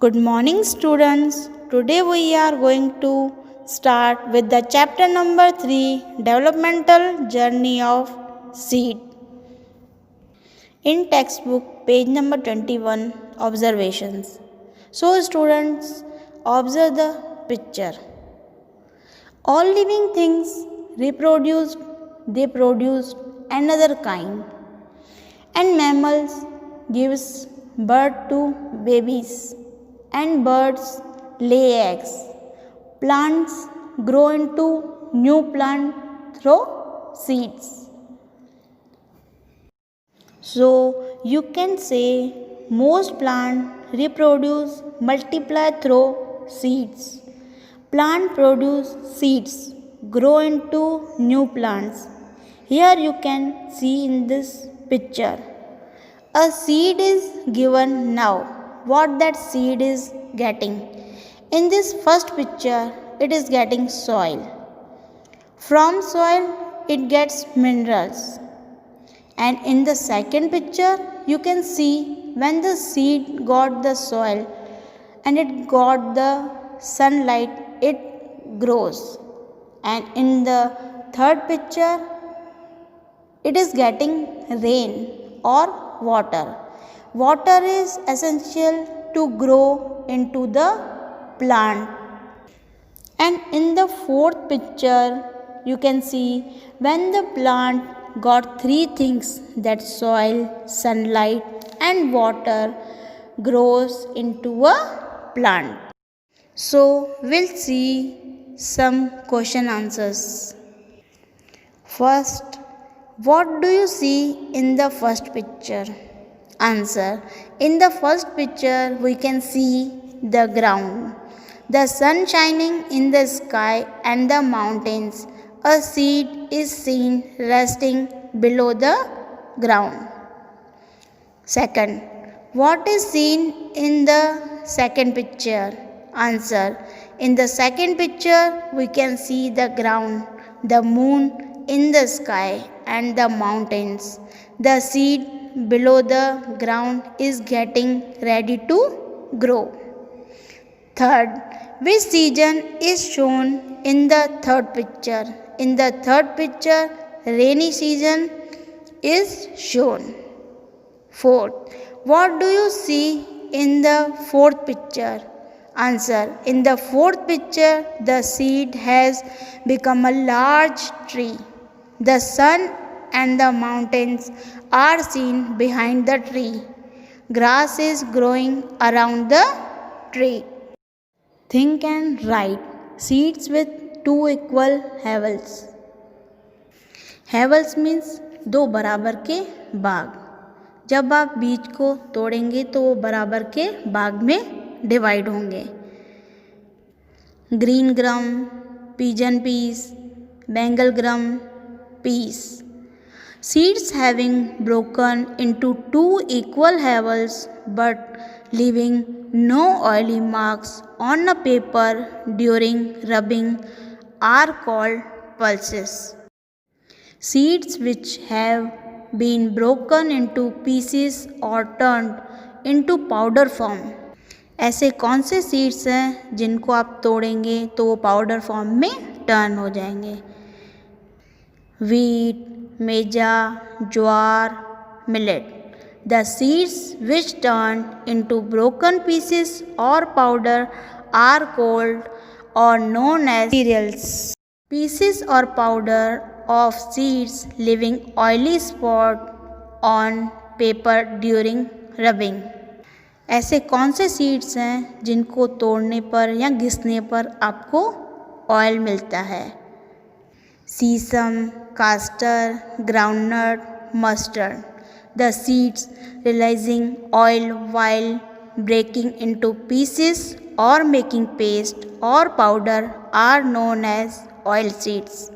Good morning, students. Today we are going to start with the chapter number 3, Developmental Journey of Seed. In textbook, page number 21, Observations. So, students, observe the picture. All living things reproduced, they produced another kind. And mammals gives birth to babies, and birds lay eggs. Plants grow into new plant through seeds. So you can say most plants reproduce, multiply through seeds. Plant produce seeds, grow into new plants. Here you can see in this picture. A seed is given now. What that seed is getting? In this first picture, it is getting soil. From soil, it gets minerals. And in the second picture, you can see when the seed got the soil and it got the sunlight, it grows. And in the third picture, it is getting rain or water. Water is essential to grow into the plant. And in the fourth picture, you can see when the plant got three things, that soil, sunlight and water, grows into a plant. So we'll see some question answers. First, what do you see in the first picture? Answer. In the first picture, we can see the ground, the sun shining in the sky and the mountains. A seed is seen resting below the ground. Second, what is seen in the second picture? Answer. In the second picture, we can see the ground, the moon in the sky and the mountains. The seed below the ground is getting ready to grow. Third, which season is shown in the third picture? In the third picture, rainy season is shown. Fourth, what do you see in the fourth picture? Answer. In the fourth picture, the seed has become a large tree. The sun and the mountains are seen behind the tree. Grass is growing around the tree. Think and write. Seeds with two equal havels. Havels means दो बराबर के भाग. जब आप बीज को तोड़ेंगे तो वो बराबर के भाग में डिवाइड होंगे. Green gram, pigeon peas, bengal gram, peas. Seeds having broken into two equal havels but leaving no oily marks on a paper during rubbing are called pulses. Seeds which have been broken into pieces or turned into powder form. ऐसे कौन से seeds हैं जिनको आप तोड़ेंगे तो वो powder form में टर्न हो जाएंगे? Wheat, Meja, jowar, millet. The seeds which turn into broken pieces और पाउडर आर कॉल्ड और नोन एज सीरियल्स. पीसेस और powder of seeds leaving oily spot on paper during rubbing. ऐसे कौन से seeds हैं जिनको तोड़ने पर या घिसने पर आपको ऑयल मिलता है? Sesame, castor, groundnut, mustard. The seeds releasing oil while breaking into pieces or making paste or powder are known as oil seeds.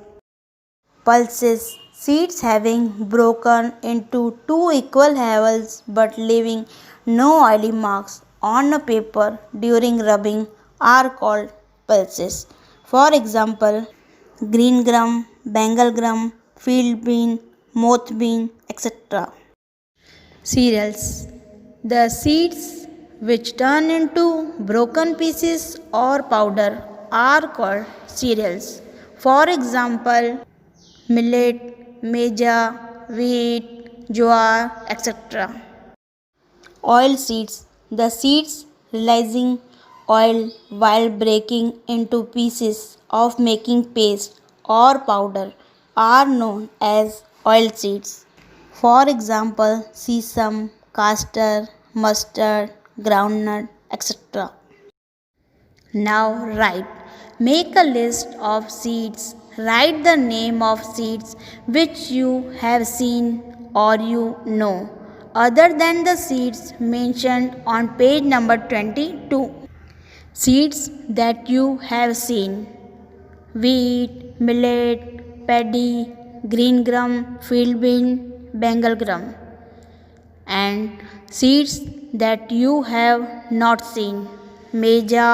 Pulses. Seeds having broken into two equal havels but leaving no oily marks on a paper during rubbing are called pulses. For example, green gram, bengal gram, field bean, moth bean, etc. Cereals. The seeds which turn into broken pieces or powder, are called cereals. For example, millet, meja, wheat, jowar, etc. Oil seeds. The seeds releasing oil while breaking into pieces of making paste or powder are known as oil seeds. For example, sesame, castor, mustard, groundnut, etc. Now write. Make a list of seeds. Write the name of seeds which you have seen or you know, other than the seeds mentioned on page number 22. Seeds that you have seen: wheat, millet, paddy, green gram, field bean, bengal gram. And seeds that you have not seen: meja,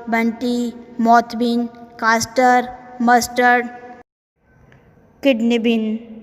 bunty, mothbean, castor, mustard, kidney bean.